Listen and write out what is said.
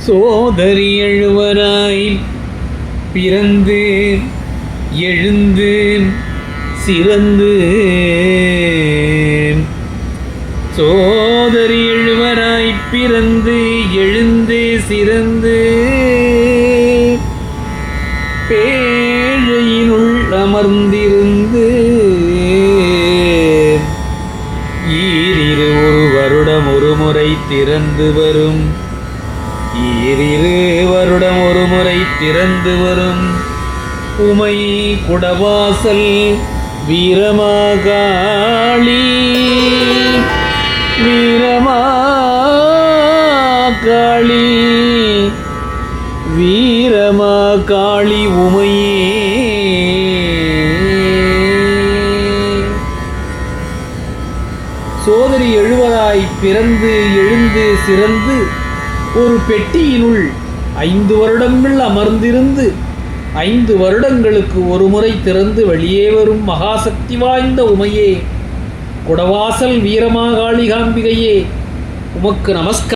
சோதரி எழுவராய் பிறந்து எழுந்து சிறந்து சோதரி எழுவராய் பிறந்து எழுந்து சிறந்து பேழையினுள் அமர்ந்திருந்து ஈரிரு ஒரு வருடம் ஒரு முறை திறந்து வரும் ஈரிரு வருடம் ஒரு முறை திறந்து வரும் உமை குடவாசல் வீரமாகாளி வீரமாகாளி வீரமாகாளி உமையே. சோதரி எழுவராய் பிறந்து எழுந்து சிறந்து ஒரு பெட்டியினுள் 5 வருடங்கள் அமர்ந்திருந்து 5 வருடங்களுக்கு ஒரு முறை திறந்து வெளியே வரும் மகாசக்தி வாய்ந்த உமையே, குடவாசல் வீரமாகாளிகாம்பிகையே, உமக்கு நமஸ்காரம்.